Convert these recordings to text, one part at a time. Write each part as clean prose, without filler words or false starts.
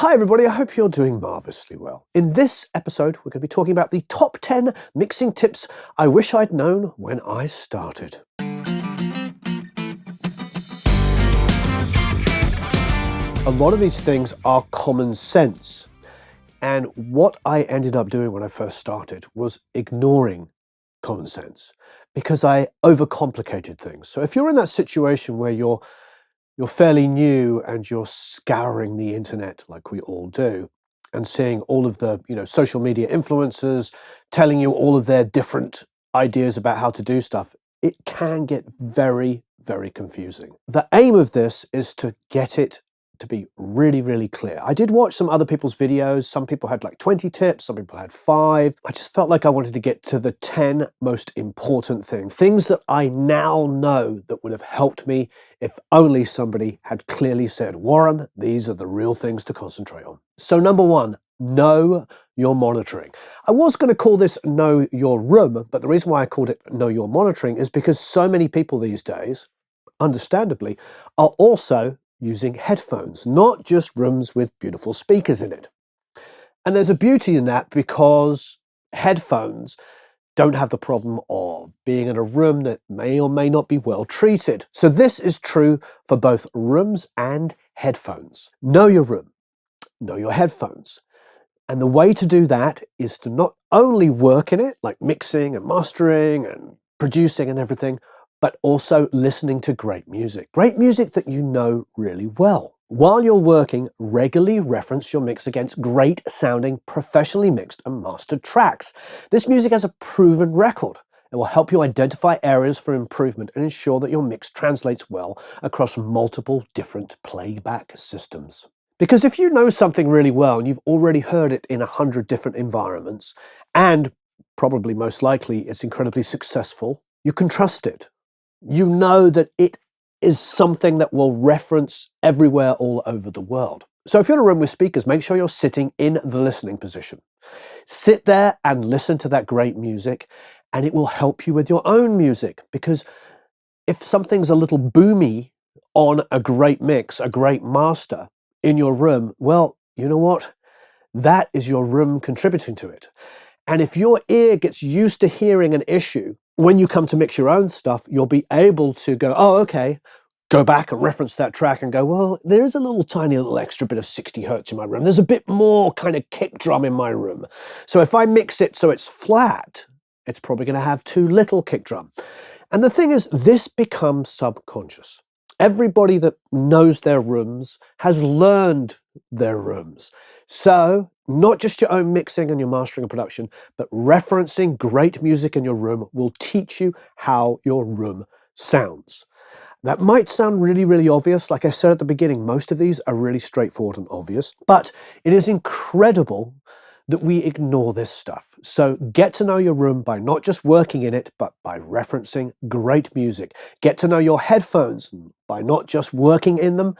Hi everybody, I hope you're doing marvellously well. In this episode, we're going to be talking about the top 10 mixing tips I wish I'd known when I started. A lot of these things are common sense, and what I ended up doing when I first started was ignoring common sense because I overcomplicated things. So if you're in that situation where you're fairly new and you're scouring the internet like we all do and seeing all of the social media influencers telling you all of their different ideas about how to do stuff, it can get very, very confusing. The aim of this is to get it to be really, really clear. I did watch some other people's videos. Some people had like 20 tips, some people had 5. I just felt like I wanted to get to the 10 most important things that I now know that would have helped me if only somebody had clearly said, Warren, these are the real things to concentrate on. So number 1, know your monitoring. I was going to call this Know Your Room, but the reason why I called it Know Your Monitoring is because so many people these days, understandably, are also using headphones, not just rooms with beautiful speakers in it. And there's a beauty in that because headphones don't have the problem of being in a room that may or may not be well treated. So this is true for both rooms and headphones. Know your room, know your headphones. And the way to do that is to not only work in it, like mixing and mastering and producing and everything, but also listening to great music that you know really well. While you're working, regularly reference your mix against great sounding, professionally mixed and mastered tracks. This music has a proven record. It will help you identify areas for improvement and ensure that your mix translates well across multiple different playback systems. Because if you know something really well and you've already heard it in 100 different environments, and probably most likely it's incredibly successful, you can trust it. You know that it is something that will reference everywhere all over the world. So if you're in a room with speakers, make sure you're sitting in the listening position. Sit there and listen to that great music, and it will help you with your own music. Because if something's a little boomy on a great mix, a great master in your room, well, you know what? That is your room contributing to it. And if your ear gets used to hearing an issue, when you come to mix your own stuff, you'll be able to go, oh, okay, go back and reference that track and go, well, there is a little tiny little extra bit of 60 hertz in my room. There's a bit more kind of kick drum in my room. So if I mix it so it's flat, it's probably going to have too little kick drum. And the thing is, this becomes subconscious. Everybody that knows their rooms has learned their rooms. So not just your own mixing and your mastering and production, but referencing great music in your room will teach you how your room sounds. That might sound really, really obvious. Like I said at the beginning, most of these are really straightforward and obvious, but it is incredible that we ignore this stuff. So get to know your room by not just working in it, but by referencing great music. Get to know your headphones by not just working in them,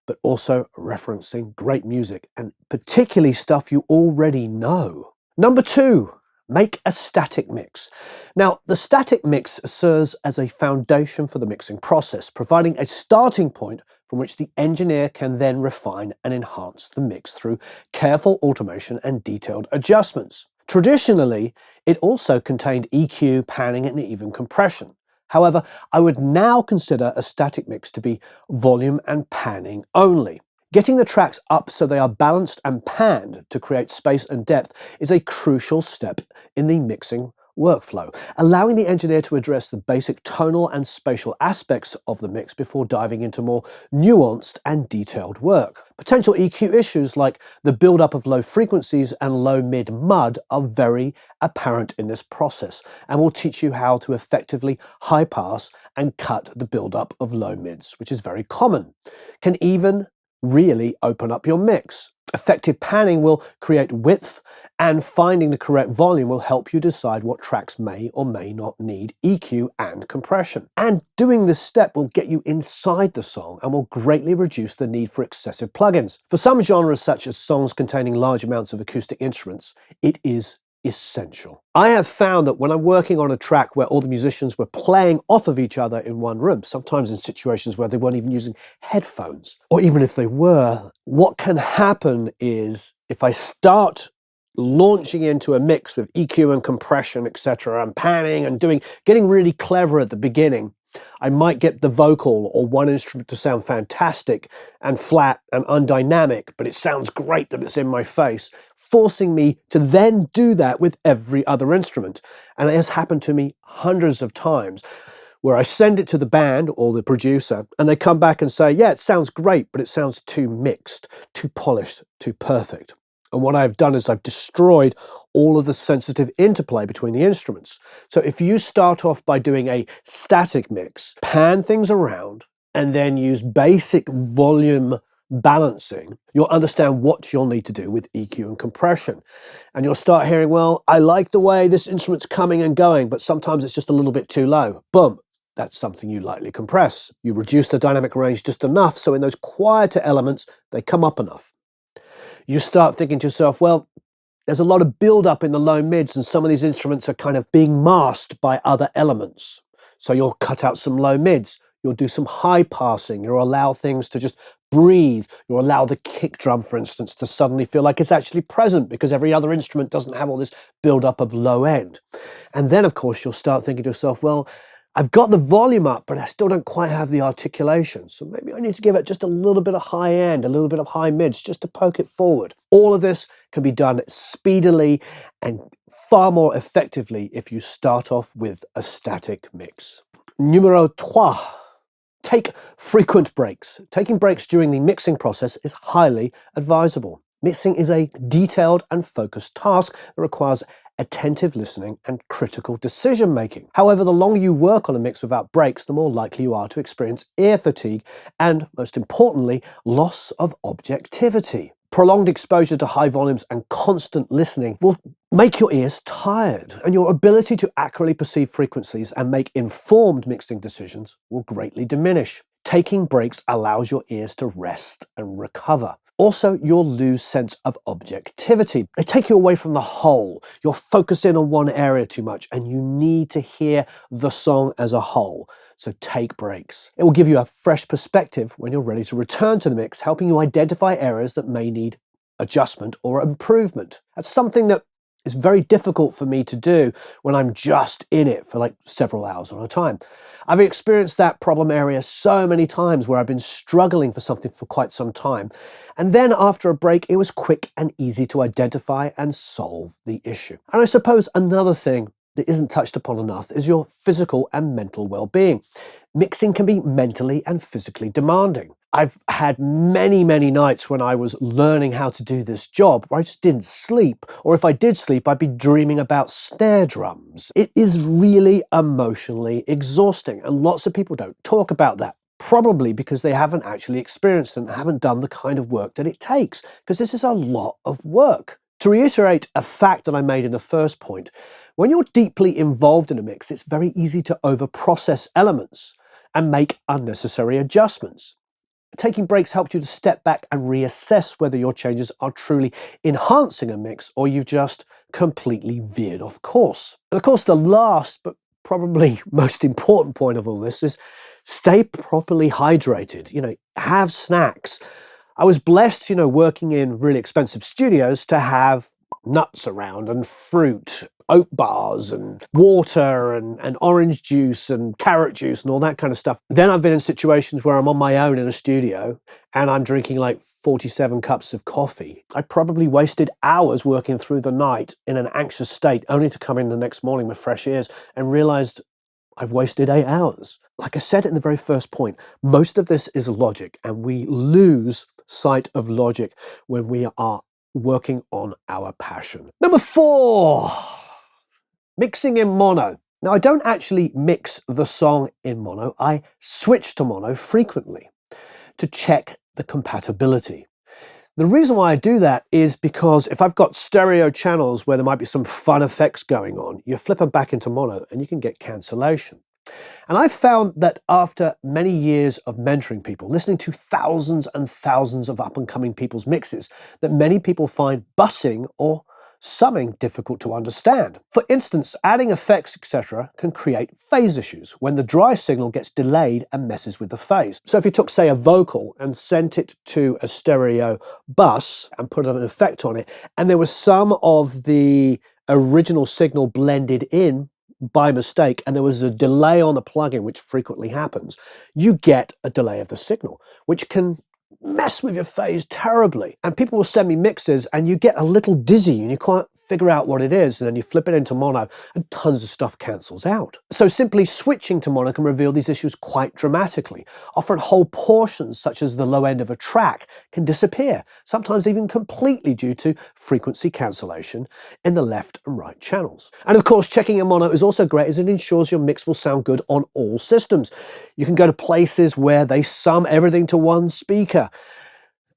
but also referencing great music, and particularly stuff you already know. Number 2, make a static mix. Now, the static mix serves as a foundation for the mixing process, providing a starting point from which the engineer can then refine and enhance the mix through careful automation and detailed adjustments. Traditionally, it also contained EQ, panning, and even compression. However, I would now consider a static mix to be volume and panning only. Getting the tracks up so they are balanced and panned to create space and depth is a crucial step in the mixing workflow, allowing the engineer to address the basic tonal and spatial aspects of the mix before diving into more nuanced and detailed work. Potential EQ issues like the buildup of low frequencies and low mid-mud are very apparent in this process and will teach you how to effectively high pass and cut the buildup of low mids, which is very common. Can even really open up your mix. Effective panning will create width, and finding the correct volume will help you decide what tracks may or may not need EQ and compression. And doing this step will get you inside the song and will greatly reduce the need for excessive plugins. For some genres, such as songs containing large amounts of acoustic instruments, it is essential. I have found that when I'm working on a track where all the musicians were playing off of each other in one room, sometimes in situations where they weren't even using headphones, or even if they were, what can happen is if I start launching into a mix with EQ and compression, etc., and panning and getting really clever at the beginning, I might get the vocal or one instrument to sound fantastic and flat and undynamic, but it sounds great that it's in my face, forcing me to then do that with every other instrument. And it has happened to me hundreds of times where I send it to the band or the producer and they come back and say, yeah, it sounds great, but it sounds too mixed, too polished, too perfect. And what I've done is I've destroyed all of the sensitive interplay between the instruments. So if you start off by doing a static mix, pan things around, and then use basic volume balancing, you'll understand what you'll need to do with EQ and compression. And you'll start hearing, well, I like the way this instrument's coming and going, but sometimes it's just a little bit too low. Boom. That's something you lightly compress. You reduce the dynamic range just enough so in those quieter elements, they come up enough. You start thinking to yourself, well, there's a lot of build-up in the low mids and some of these instruments are kind of being masked by other elements. So you'll cut out some low mids, you'll do some high passing, you'll allow things to just breathe, you'll allow the kick drum, for instance, to suddenly feel like it's actually present because every other instrument doesn't have all this build-up of low end. And then, of course, you'll start thinking to yourself, well, I've got the volume up, but I still don't quite have the articulation. So maybe I need to give it just a little bit of high end, a little bit of high mids, just to poke it forward. All of this can be done speedily and far more effectively if you start off with a static mix. Numéro 3. Take frequent breaks. Taking breaks during the mixing process is highly advisable. Mixing is a detailed and focused task that requires attentive listening and critical decision making. However, the longer you work on a mix without breaks, the more likely you are to experience ear fatigue and, most importantly, loss of objectivity. Prolonged exposure to high volumes and constant listening will make your ears tired, and your ability to accurately perceive frequencies and make informed mixing decisions will greatly diminish. Taking breaks allows your ears to rest and recover. Also, you'll lose sense of objectivity. They take you away from the whole. You're focusing on one area too much, and you need to hear the song as a whole. So take breaks. It will give you a fresh perspective when you're ready to return to the mix, helping you identify areas that may need adjustment or improvement. That's something that is very difficult for me to do when I'm just in it for like several hours at a time. I've experienced that problem area so many times where I've been struggling for something for quite some time. And then after a break, it was quick and easy to identify and solve the issue. And I suppose another thing that isn't touched upon enough is your physical and mental well-being. Mixing can be mentally and physically demanding. I've had many nights when I was learning how to do this job where I just didn't sleep, or if I did sleep, I'd be dreaming about snare drums. It is really emotionally exhausting, and lots of people don't talk about that, probably because they haven't actually experienced it and haven't done the kind of work that it takes, because this is a lot of work. To reiterate a fact that I made in the first point, when you're deeply involved in a mix, it's very easy to overprocess elements and make unnecessary adjustments. Taking breaks helps you to step back and reassess whether your changes are truly enhancing a mix or you've just completely veered off course. And of course, the last but probably most important point of all this is stay properly hydrated. Have snacks. I was blessed, working in really expensive studios to have nuts around and fruit, oat bars and water and orange juice and carrot juice and all that kind of stuff. Then I've been in situations where I'm on my own in a studio and I'm drinking like 47 cups of coffee. I probably wasted hours working through the night in an anxious state only to come in the next morning with fresh ears and realized I've wasted 8 hours. Like I said in the very first point, most of this is logic, and we lose sight of logic when we are working on our passion. Number 4, mixing in mono. Now, I don't actually mix the song in mono. I switch to mono frequently to check the compatibility. The reason why I do that is because if I've got stereo channels where there might be some fun effects going on, you flip them back into mono and you can get cancellation. And I've found that after many years of mentoring people, listening to thousands and thousands of up-and-coming people's mixes, that many people find bussing or something difficult to understand. For instance, adding effects, etc., can create phase issues when the dry signal gets delayed and messes with the phase. So if you took, say, a vocal and sent it to a stereo bus and put an effect on it, and there was some of the original signal blended in by mistake, and there was a delay on the plugin, which frequently happens, you get a delay of the signal, which can mess with your phase terribly. And people will send me mixes and you get a little dizzy and you can't figure out what it is, and then you flip it into mono and tons of stuff cancels out. So simply switching to mono can reveal these issues quite dramatically. Often whole portions, such as the low end of a track, can disappear, sometimes even completely due to frequency cancellation in the left and right channels. And of course, checking in mono is also great as it ensures your mix will sound good on all systems. You can go to places where they sum everything to one speaker.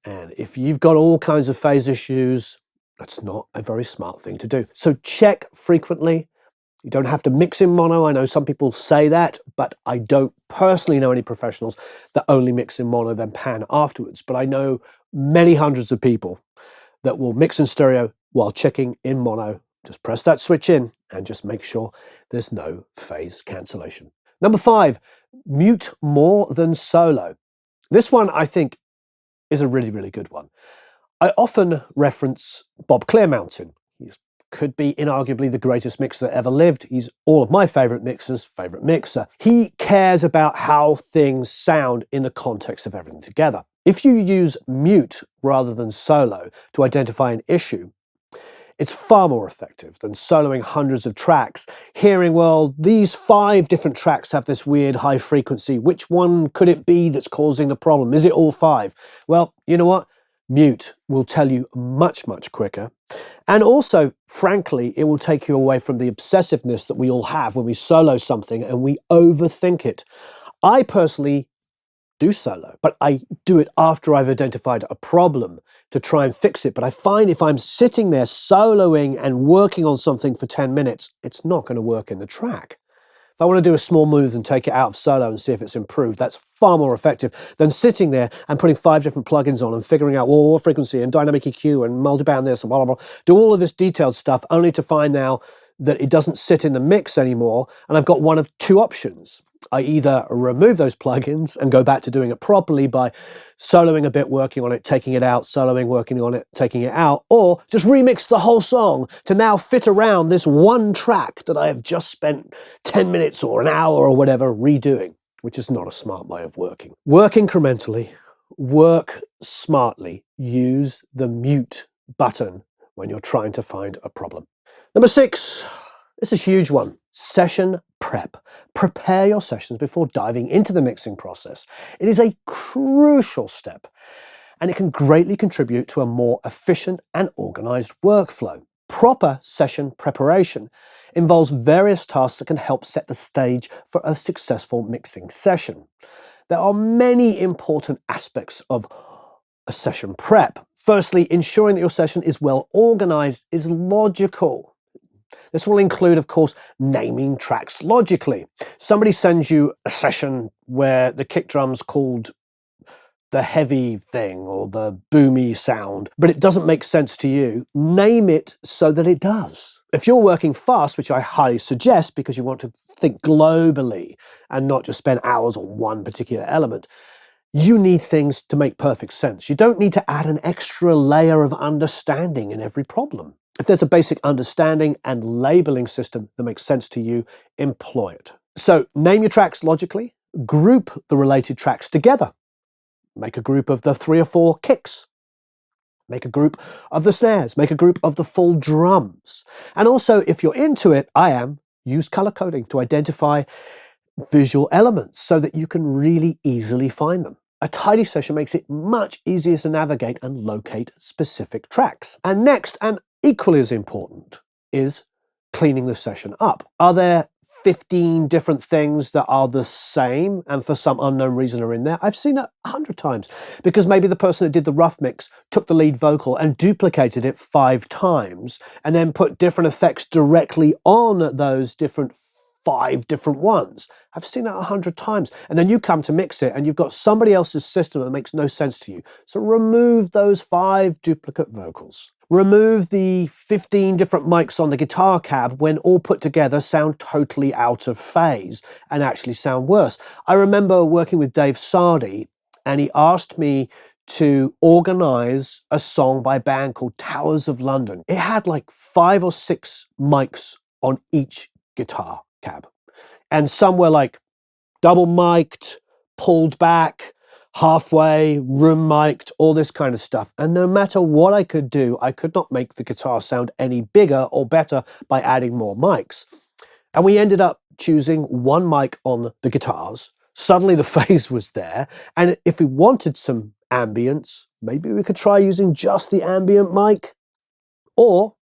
And if you've got all kinds of phase issues, that's not a very smart thing to do. So check frequently. You don't have to mix in mono. I know some people say that, but I don't personally know any professionals that only mix in mono then pan afterwards. But I know many hundreds of people that will mix in stereo while checking in mono. Just press that switch in and just make sure there's no phase cancellation. Number 5, mute more than solo. This one, I think, is a really, really good one. I often reference Bob Clearmountain. He could be inarguably the greatest mixer that ever lived. He's all of my favorite mixers' favorite mixer. He cares about how things sound in the context of everything together. If you use mute rather than solo to identify an issue, it's far more effective than soloing hundreds of tracks, hearing, well, these 5 different tracks have this weird high frequency. Which one could it be that's causing the problem? Is it all 5? Well, you know what? Mute will tell you much, much quicker. And also, frankly, it will take you away from the obsessiveness that we all have when we solo something and we overthink it. I personally do solo, but I do it after I've identified a problem to try and fix it. But I find if I'm sitting there soloing and working on something for 10 minutes, it's not going to work in the track. If I want to do a small move and take it out of solo and see if it's improved, that's far more effective than sitting there and putting 5 different plugins on and figuring out, well, what frequency and dynamic EQ and multiband this and blah, blah, blah. Do all of this detailed stuff only to find now that it doesn't sit in the mix anymore. And I've got one of 2 options. I either remove those plugins and go back to doing it properly by soloing a bit, working on it, taking it out, soloing, working on it, taking it out, or just remix the whole song to now fit around this one track that I have just spent 10 minutes or an hour or whatever redoing, which is not a smart way of working. Work incrementally, work smartly, use the mute button when you're trying to find a problem. Number 6, it's a huge one. Session prep. Prepare your sessions before diving into the mixing process. It is a crucial step, and it can greatly contribute to a more efficient and organized workflow. Proper session preparation involves various tasks that can help set the stage for a successful mixing session. There are many important aspects of a session prep. Firstly, ensuring that your session is well organized is logical. This will include, of course, naming tracks logically. Somebody sends you a session where the kick drum's called the heavy thing or the boomy sound, but it doesn't make sense to you. Name it so that it does. If you're working fast, which I highly suggest because you want to think globally and not just spend hours on one particular element, you need things to make perfect sense. You don't need to add an extra layer of understanding in every problem. If there's a basic understanding and labeling system that makes sense to you, employ it. So name your tracks logically, group the related tracks together. Make a group of the 3 or 4 kicks. Make a group of the snares. Make a group of the full drums. And also, if you're into it, use color coding to identify visual elements so that you can really easily find them. A tidy session makes it much easier to navigate and locate specific tracks. And next, and equally as important, is cleaning the session up. Are there 15 different things that are the same and for some unknown reason are in there? I've seen that 100 times because maybe the person that did the rough mix took the lead vocal and duplicated it 5 times and then put different effects directly on those 5 different ones. I've seen that 100 times. And then you come to mix it and you've got somebody else's system that makes no sense to you. So remove those 5 duplicate vocals. remove the 15 different mics on the guitar cab when all put together sound totally out of phase and actually sound worse. I remember working with Dave Sardi, and he asked me to organize a song by a band called Towers of London. It had like 5 or 6 mics on each guitar cab. And some were like double mic'd, pulled back, halfway, room mic'd, all this kind of stuff. And no matter what I could do, I could not make the guitar sound any bigger or better by adding more mics. And we ended up choosing one mic on the guitars. Suddenly the phase was there. And if we wanted some ambience, maybe we could try using just the ambient mic or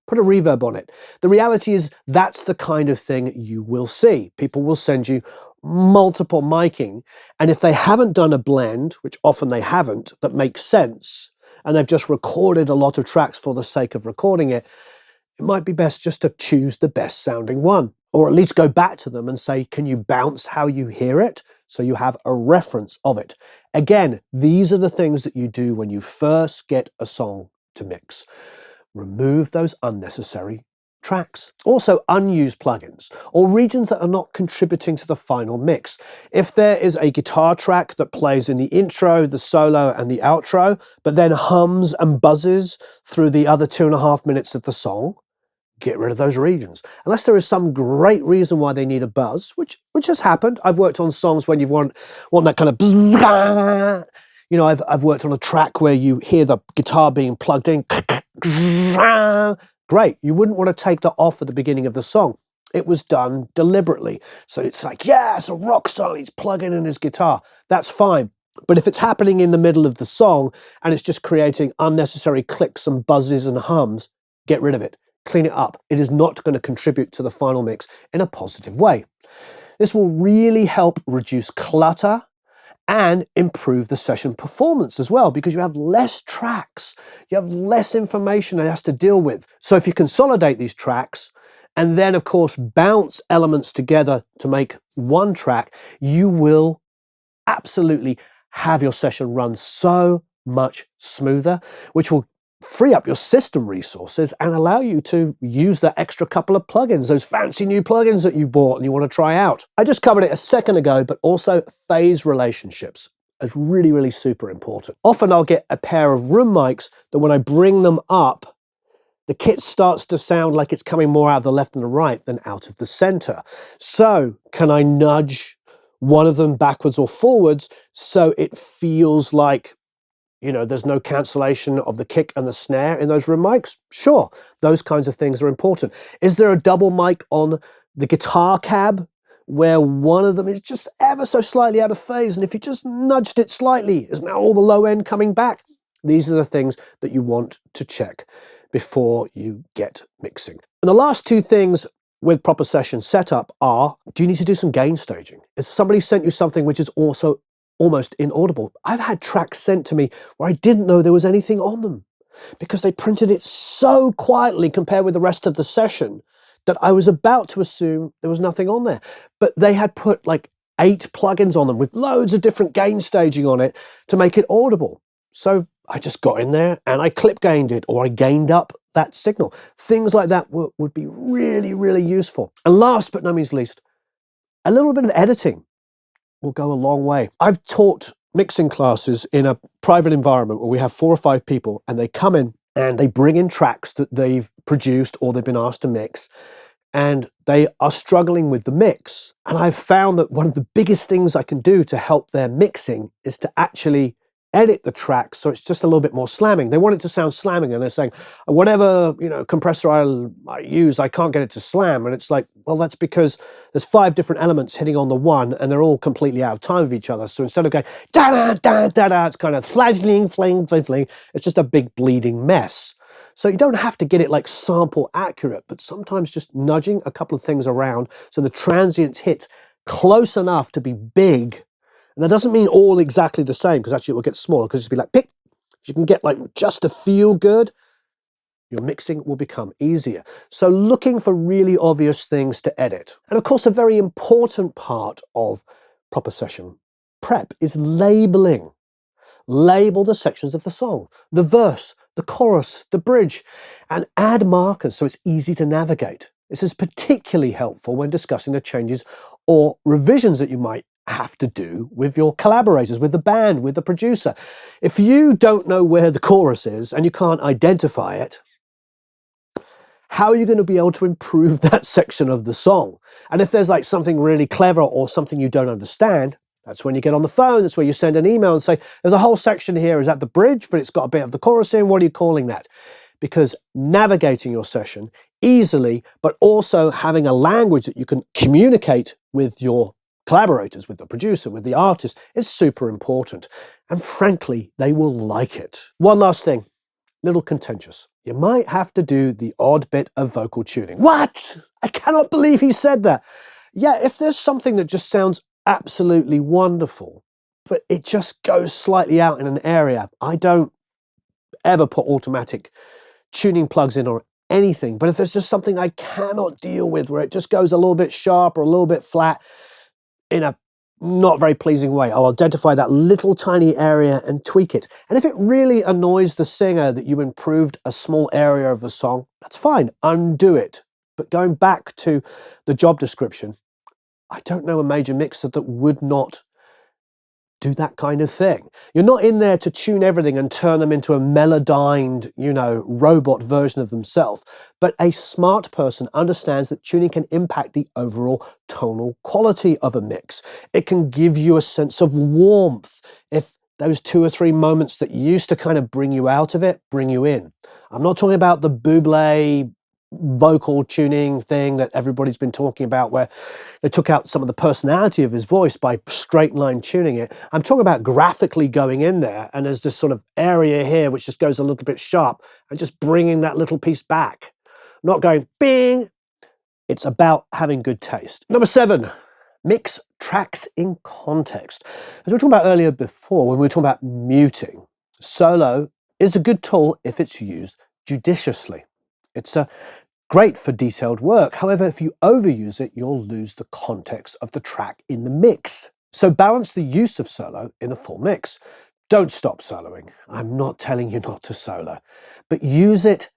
put a reverb on it. The reality is that's the kind of thing you will see. People will send you multiple miking, and if they haven't done a blend, which often they haven't, that makes sense, and they've just recorded a lot of tracks for the sake of recording it, it might be best just to choose the best sounding one, or at least go back to them and say, can you bounce how you hear it? So you have a reference of it. Again, these are the things that you do when you first get a song to mix. Remove those unnecessary tracks. Also, unused plugins or regions that are not contributing to the final mix. If there is a guitar track that plays in the intro, the solo, and the outro, but then hums and buzzes through the other 2.5 minutes of the song, get rid of those regions. Unless there is some great reason why they need a buzz, which has happened. I've worked on songs when you want that kind of buzz. You know, I've worked on a track where you hear the guitar being plugged in. Great. You wouldn't want to take that off at the beginning of the song. It was done deliberately. So it's like, yeah, it's a rock song. He's plugging in his guitar. That's fine. But if it's happening in the middle of the song and it's just creating unnecessary clicks and buzzes and hums, get rid of it. Clean it up. It is not going to contribute to the final mix in a positive way. This will really help reduce clutter and improve the session performance as well, because you have less tracks, you have less information it has to deal with. So if you consolidate these tracks and then, of course, bounce elements together to make one track, you will absolutely have your session run so much smoother, which will free up your system resources and allow you to use that extra couple of plugins, those fancy new plugins that you bought and you want to try out. I just covered it a second ago, but also phase relationships is really, really super important. Often I'll get a pair of room mics that when I bring them up, the kit starts to sound like it's coming more out of the left and the right than out of the center. So can I nudge one of them backwards or forwards so it feels like, you know, there's no cancellation of the kick and the snare in those room mics? Sure, those kinds of things are important. Is there a double mic on the guitar cab where one of them is just ever so slightly out of phase, and if you just nudged it slightly, is now all the low end coming back? These are the things that you want to check before you get mixing. And the last two things with proper session setup are, do you need to do some gain staging? Has somebody sent you something which is also almost inaudible? I've had tracks sent to me where I didn't know there was anything on them because they printed it so quietly compared with the rest of the session that I was about to assume there was nothing on there. But they had put like 8 plugins on them with loads of different gain staging on it to make it audible. So I just got in there and I clip gained it, or I gained up that signal. Things like that would be really, really useful. And last but no means least, a little bit of editing will go a long way. I've taught mixing classes in a private environment where we have 4 or 5 people, and they come in and they bring in tracks that they've produced or they've been asked to mix, and they are struggling with the mix. And I've found that one of the biggest things I can do to help their mixing is to actually edit the track so it's just a little bit more slamming. They want it to sound slamming, and they're saying, whatever, you know, compressor I use, I can't get it to slam. And it's like, well, that's because there's 5 different elements hitting on the one, and they're all completely out of time with each other. So instead of going da da da da da, it's kind of fling fling fling fling. It's just a big bleeding mess. So you don't have to get it like sample accurate, but sometimes just nudging a couple of things around so the transients hit close enough to be big. And that doesn't mean all exactly the same, because actually it will get smaller, because it'll be like, pick. If you can get like just to feel good, your mixing will become easier. So looking for really obvious things to edit. And of course, a very important part of proper session prep is labeling. Label the sections of the song, the verse, the chorus, the bridge, and add markers so it's easy to navigate. This is particularly helpful when discussing the changes or revisions that you might have to do with your collaborators, with the band, with the producer. If you don't know where the chorus is and you can't identify it, how are you going to be able to improve that section of the song? And if there's like something really clever or something you don't understand, that's when you get on the phone. That's where you send an email and say, there's a whole section here. Is that the bridge? But it's got a bit of the chorus in. What are you calling that? Because navigating your session easily, but also having a language that you can communicate with your collaborators, with the producer, with the artist, is super important. And frankly, they will like it. One last thing, little contentious. You might have to do the odd bit of vocal tuning. What? I cannot believe he said that. Yeah, if there's something that just sounds absolutely wonderful, but it just goes slightly out in an area, I don't ever put automatic tuning plugs in or anything. But if there's just something I cannot deal with, where it just goes a little bit sharp or a little bit flat in a not very pleasing way, I'll identify that little tiny area and tweak it. And if it really annoys the singer that you improved a small area of the song, that's fine, undo it. But going back to the job description, I don't know a major mixer that would not do that kind of thing. You're not in there to tune everything and turn them into a melodined, robot version of themselves. But a smart person understands that tuning can impact the overall tonal quality of a mix. It can give you a sense of warmth if those 2 or 3 moments that used to kind of bring you out of it, bring you in. I'm not talking about the Bublé vocal tuning thing that everybody's been talking about, where they took out some of the personality of his voice by straight line tuning it. I'm talking about graphically going in there, and there's this sort of area here which just goes a little bit sharp and just bringing that little piece back. Not going bing. It's about having good taste. Number 7, mix tracks in context. As we were talking about earlier before, when we were talking about muting, solo is a good tool if it's used judiciously. It's great for detailed work. However, if you overuse it, you'll lose the context of the track in the mix. So balance the use of solo in a full mix. Don't stop soloing. I'm not telling you not to solo, but use it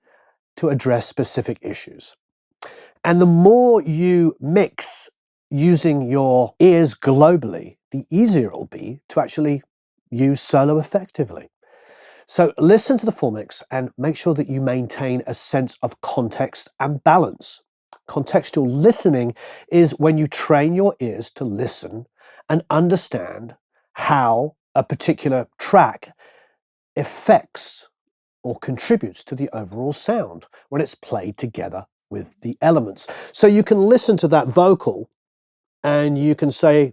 to address specific issues. And the more you mix using your ears globally, the easier it will be to actually use solo effectively. So listen to the full mix and make sure that you maintain a sense of context and balance. Contextual listening is when you train your ears to listen and understand how a particular track affects or contributes to the overall sound when it's played together with the elements. So you can listen to that vocal and you can say,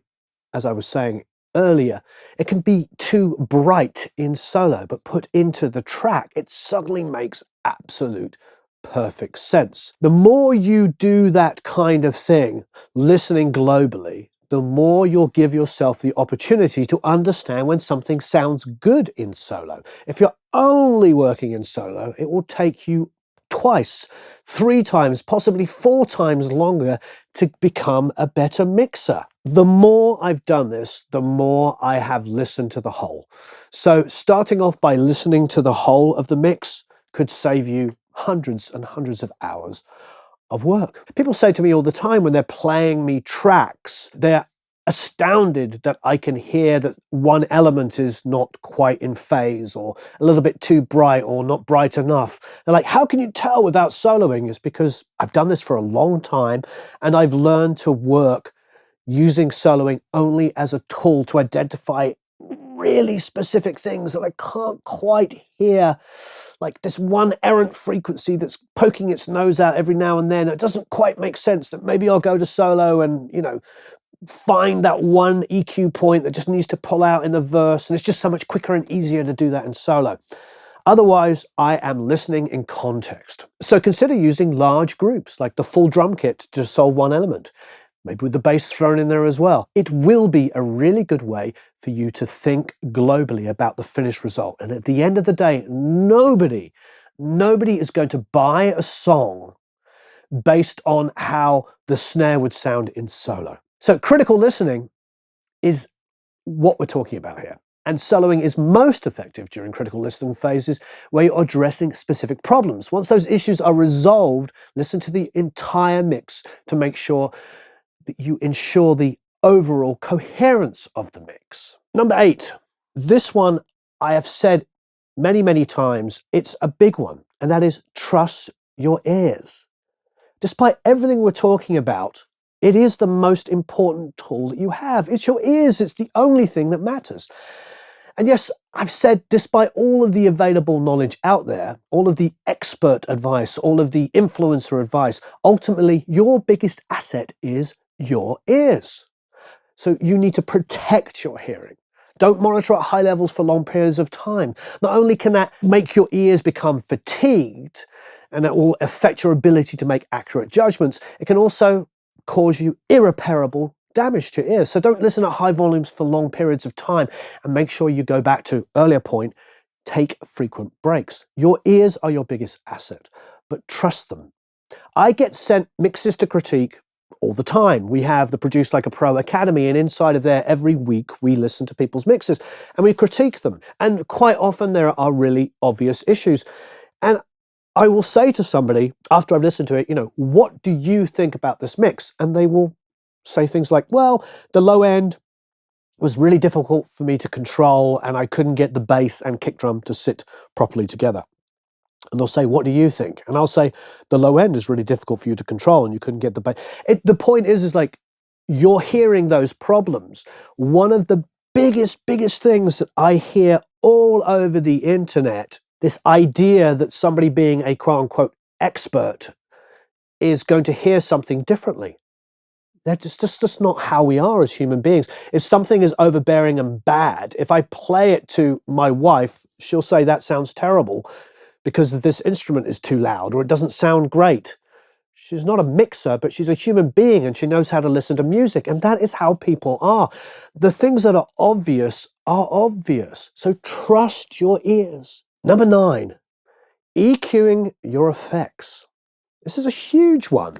as I was saying earlier, it can be too bright in solo, but put into the track, it suddenly makes absolute perfect sense. The more you do that kind of thing, listening globally, the more you'll give yourself the opportunity to understand when something sounds good in solo. If you're only working in solo, it will take you twice, 3 times, possibly 4 times longer to become a better mixer. The more I've done this, the more I have listened to the whole. So starting off by listening to the whole of the mix could save you hundreds and hundreds of hours of work. People say to me all the time when they're playing me tracks, they're astounded that I can hear that one element is not quite in phase or a little bit too bright or not bright enough. They're like, how can you tell without soloing? It's because I've done this for a long time and I've learned to work using soloing only as a tool to identify really specific things that I can't quite hear, like this one errant frequency that's poking its nose out every now and then. It doesn't quite make sense, that maybe I'll go to solo and, find that one EQ point that just needs to pull out in the verse, and it's just so much quicker and easier to do that in solo. Otherwise, I am listening in context. So consider using large groups, like the full drum kit to solve one element, maybe with the bass thrown in there as well. It will be a really good way for you to think globally about the finished result. And at the end of the day, nobody is going to buy a song based on how the snare would sound in solo. So critical listening is what we're talking about here. And soloing is most effective during critical listening phases where you're addressing specific problems. Once those issues are resolved, listen to the entire mix to make sure that you ensure the overall coherence of the mix. Number 8, this one I have said many, many times. It's a big one, and that is trust your ears. Despite everything we're talking about, it is the most important tool that you have. It's your ears. It's the only thing that matters. And yes, I've said, despite all of the available knowledge out there, all of the expert advice, all of the influencer advice, ultimately your biggest asset is your ears. So you need to protect your hearing. Don't monitor at high levels for long periods of time. Not only can that make your ears become fatigued, and that will affect your ability to make accurate judgments, it can also cause you irreparable damage to your ears. So don't listen at high volumes for long periods of time, and make sure you go back to earlier point, take frequent breaks. Your ears are your biggest asset, but trust them. I get sent mixes to critique all the time. We have the Produce Like a Pro Academy, and inside of there every week we listen to people's mixes and we critique them. And quite often there are really obvious issues. And I will say to somebody after I've listened to it, what do you think about this mix? And they will say things like, well, the low end was really difficult for me to control and I couldn't get the bass and kick drum to sit properly together. And they'll say, what do you think? And I'll say, the low end is really difficult for you to control and you couldn't get the bass. The point is like, you're hearing those problems. One of the biggest things that I hear all over the internet, this idea that somebody being a quote unquote expert is going to hear something differently. That's just not how we are as human beings. If something is overbearing and bad, if I play it to my wife, she'll say that sounds terrible because this instrument is too loud or it doesn't sound great. She's not a mixer, but she's a human being and she knows how to listen to music. And that is how people are. The things that are obvious are obvious. So trust your ears. Number 9, EQing your effects. This is a huge one.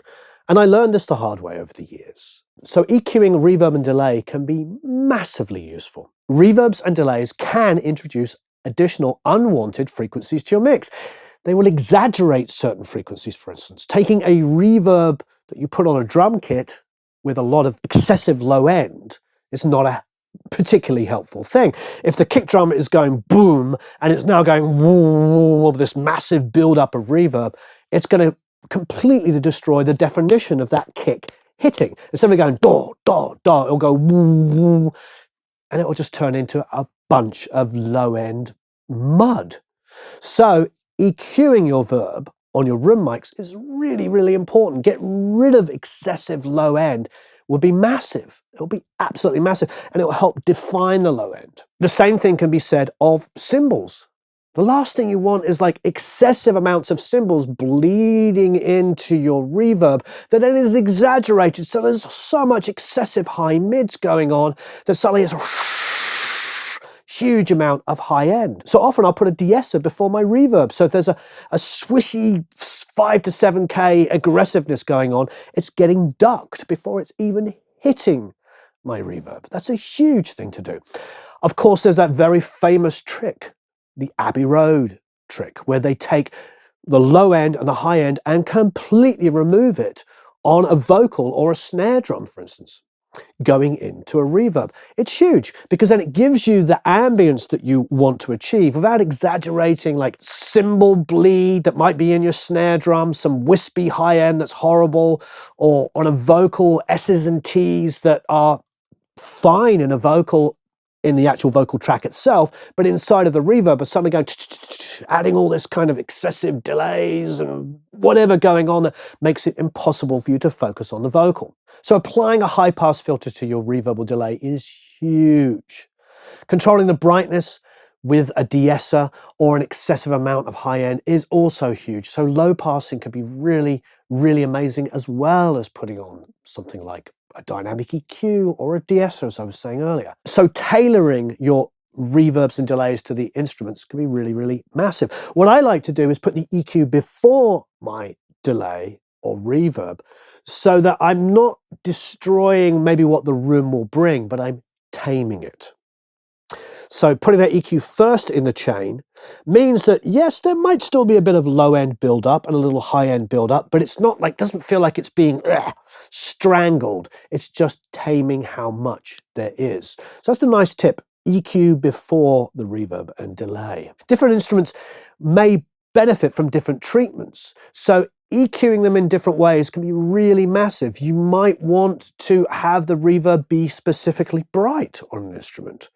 And I learned this the hard way over the years. So EQing reverb and delay can be massively useful. Reverbs and delays can introduce additional unwanted frequencies to your mix. They will exaggerate certain frequencies, for instance. Taking a reverb that you put on a drum kit with a lot of excessive low end is not a particularly helpful thing. If the kick drum is going boom and it's now going woo, this massive build-up of reverb, it's going to completely destroy the definition of that kick hitting. Instead of going da, da, da, it'll go woo, woo, and it will just turn into a bunch of low-end mud. So EQing your verb on your room mics is really, really important. Get rid of excessive low end will be massive. It will be absolutely massive, and it will help define the low end. The same thing can be said of cymbals. The last thing you want is like excessive amounts of cymbals bleeding into your reverb that then is exaggerated. So there's so much excessive high mids going on that suddenly it's a huge amount of high end. So often I'll put a de-esser before my reverb. So if there's a swishy 5 to 7K aggressiveness going on, it's getting ducked before it's even hitting my reverb. That's a huge thing to do. Of course, there's that very famous trick, the Abbey Road trick, where they take the low end and the high end and completely remove it on a vocal or a snare drum, for instance, going into a reverb. It's huge because then it gives you the ambience that you want to achieve without exaggerating like cymbal bleed that might be in your snare drum, some wispy high end that's horrible, or on a vocal S's and T's that are fine in a vocal in the actual vocal track itself, but inside of the reverb is something going adding all this kind of excessive delays and whatever going on that makes it impossible for you to focus on the vocal. So applying a high pass filter to your reverb or delay is huge. Controlling the brightness with a de-esser or an excessive amount of high end is also huge. So low passing can be really, really amazing, as well as putting on something like a dynamic EQ or a de-esser, as I was saying earlier. So tailoring your reverbs and delays to the instruments can be really, really massive. What I like to do is put the EQ before my delay or reverb so that I'm not destroying maybe what the room will bring, but I'm taming it. So putting that EQ first in the chain means that, yes, there might still be a bit of low-end build-up and a little high-end build-up, but it's not like, doesn't feel like it's being strangled. It's just taming how much there is. So that's the nice tip. EQ before the reverb and delay. Different instruments may benefit from different treatments. So EQing them in different ways can be really massive. You might want to have the reverb be specifically bright on an instrument.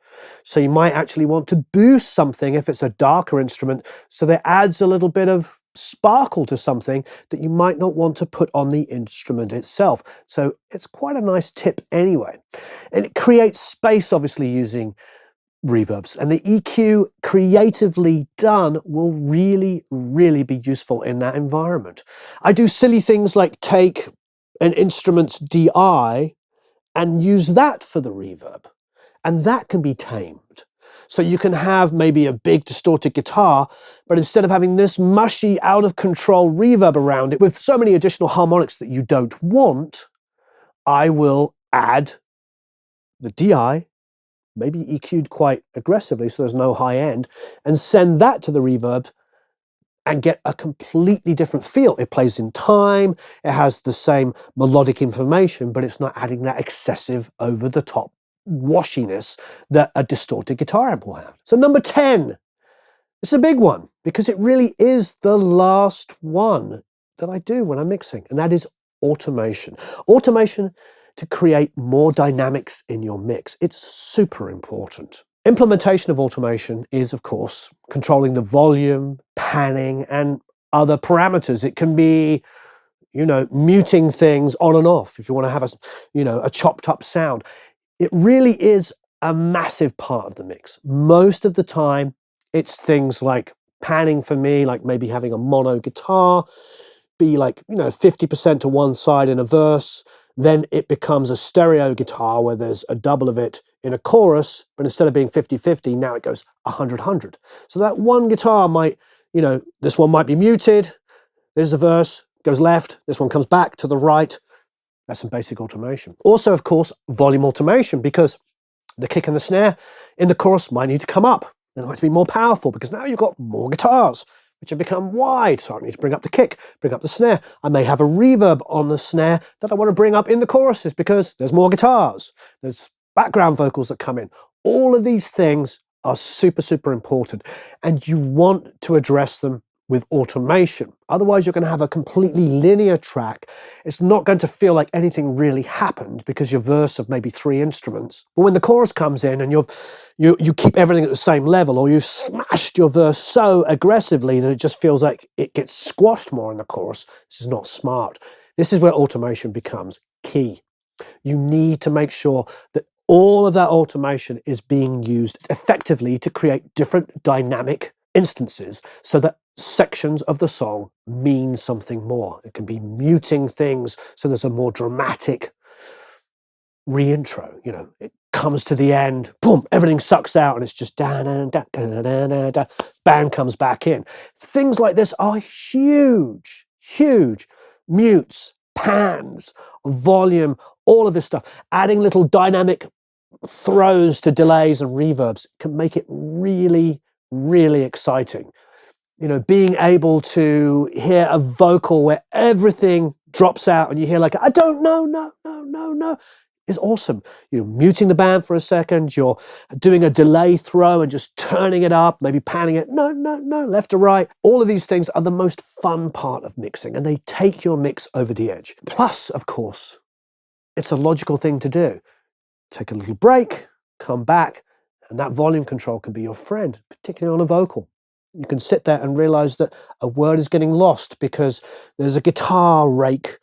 So you might actually want to boost something if it's a darker instrument, so that adds a little bit of sparkle to something that you might not want to put on the instrument itself. So it's quite a nice tip anyway. And it creates space, obviously, using reverbs, and the EQ creatively done will really, really be useful in that environment. I do silly things like take an instrument's DI and use that for the reverb, and that can be tamed. So you can have maybe a big distorted guitar, but instead of having this mushy, out of control reverb around it with so many additional harmonics that you don't want, I will add the DI, maybe EQ'd quite aggressively so there's no high end, and send that to the reverb and get a completely different feel. It plays in time, it has the same melodic information, but it's not adding that excessive over-the-top washiness that a distorted guitar amp will have. So number 10, it's a big one because it really is the last one that I do when I'm mixing, and that is automation. Automation to create more dynamics in your mix. It's super important. Implementation of automation is, of course, controlling the volume, panning, and other parameters. It can be, muting things on and off if you want to have a chopped up sound. It really is a massive part of the mix. Most of the time, it's things like panning for me, like maybe having a mono guitar, be like, 50% to one side in a verse. Then it becomes a stereo guitar where there's a double of it in a chorus, but instead of being 50-50, now it goes 100-100. So that one guitar might, this one might be muted, there's a verse, goes left, this one comes back to the right. That's some basic automation. Also, of course, volume automation, because the kick and the snare in the chorus might need to come up. They might to be more powerful because now you've got more guitars, which have become wide. So I need to bring up the kick, bring up the snare. I may have a reverb on the snare that I want to bring up in the choruses because there's more guitars. There's background vocals that come in. All of these things are super, super important. And you want to address them with automation. Otherwise, you're going to have a completely linear track. It's not going to feel like anything really happened because your verse of maybe 3 instruments. But when the chorus comes in and you keep everything at the same level, or you've smashed your verse so aggressively that it just feels like it gets squashed more in the chorus, this is not smart. This is where automation becomes key. You need to make sure that all of that automation is being used effectively to create different dynamic instances so that sections of the song mean something more. It can be muting things so there's a more dramatic reintro. It comes to the end, boom, everything sucks out and it's just da da da da da da da. Band comes back in. Things like this are huge, huge. Mutes, pans, volume, all of this stuff. Adding little dynamic throws to delays and reverbs can make it really, really exciting. Being able to hear a vocal where everything drops out and you hear like, I don't know, no, is awesome. You're muting the band for a second, you're doing a delay throw and just turning it up, maybe panning it, no, left to right. All of these things are the most fun part of mixing, and they take your mix over the edge. Plus, of course, it's a logical thing to do. Take a little break, come back, and that volume control can be your friend, particularly on a vocal. You can sit there and realize that a word is getting lost because there's a guitar rake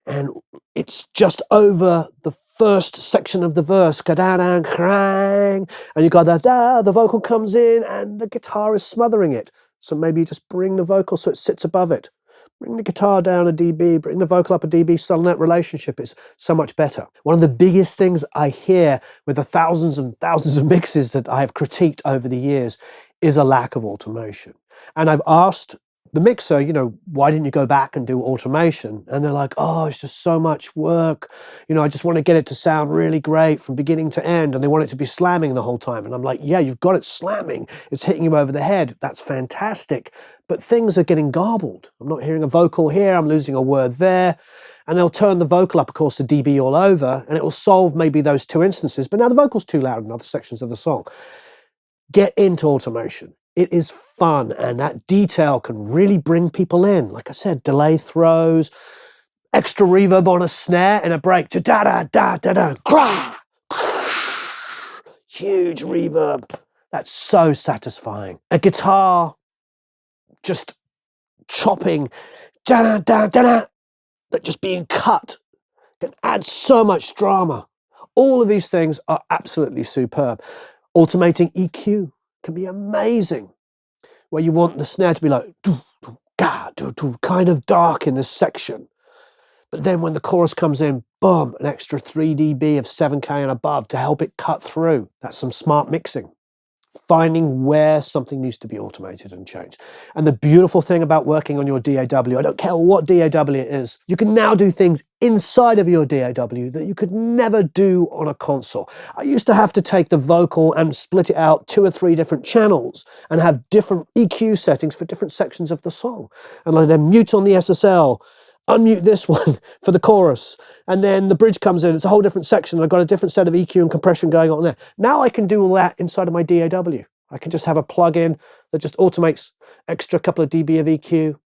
and it's just over the first section of the verse, and you got that, the vocal comes in and the guitar is smothering it. So maybe you just bring the vocal so it sits above it. Bring the guitar down a dB, bring the vocal up a dB, so that relationship is so much better. One of the biggest things I hear with the thousands and thousands of mixes that I have critiqued over the years is a lack of automation. And I've asked the mixer, you know, why didn't you go back and do automation? And they're like, oh, it's just so much work. You know, I just want to get it to sound really great from beginning to end. And they want it to be slamming the whole time. And I'm like, yeah, you've got it slamming. It's hitting you over the head. That's fantastic. But things are getting garbled. I'm not hearing a vocal here. I'm losing a word there. And they'll turn the vocal up, of course, to dB all over. And it will solve maybe those two instances. But now the vocal's too loud in other sections of the song. Get into automation. It is fun, and that detail can really bring people in. Like I said, delay throws, extra reverb on a snare and a break. Da-da-da-da-da, gra, huge reverb. That's so satisfying. A guitar just chopping, da-da-da-da-da, that just being cut can add so much drama. All of these things are absolutely superb. Automating EQ can be amazing, where you want the snare to be like kind of dark in this section, but then when the chorus comes in, boom, an extra 3 dB of 7K and above to help it cut through. That's some smart mixing. Finding where something needs to be automated and changed. And the beautiful thing about working on your DAW, I don't care what DAW it is, you can now do things inside of your DAW that you could never do on a console. I used to have to take the vocal and split it out 2 or 3 different channels and have different EQ settings for different sections of the song. And I then mute on the SSL, unmute this one for the chorus, and then the bridge comes in, it's a whole different section, and I've got a different set of EQ and compression going on there. Now I can do all that inside of my DAW. I can just have a plug-in that just automates extra couple of dB of EQ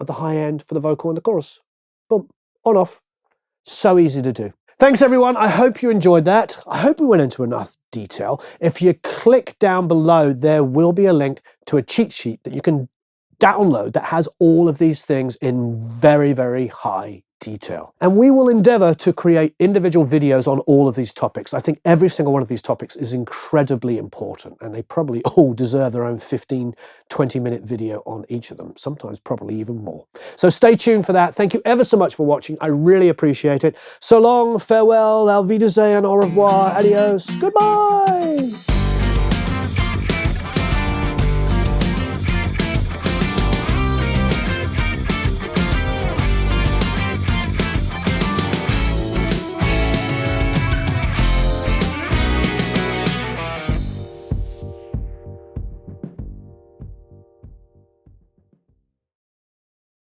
at the high end for the vocal and the chorus. Boom, on, off. So easy to do. Thanks everyone, I hope you enjoyed that. I hope we went into enough detail. If you click down below, there will be a link to a cheat sheet that you can download that has all of these things in very, very high detail. And we will endeavor to create individual videos on all of these topics. I think every single one of these topics is incredibly important, and they probably all deserve their own 15, 20-minute video on each of them, sometimes probably even more. So stay tuned for that. Thank you ever so much for watching. I really appreciate it. So long, farewell, auf Wiedersehen, au revoir, adios, goodbye.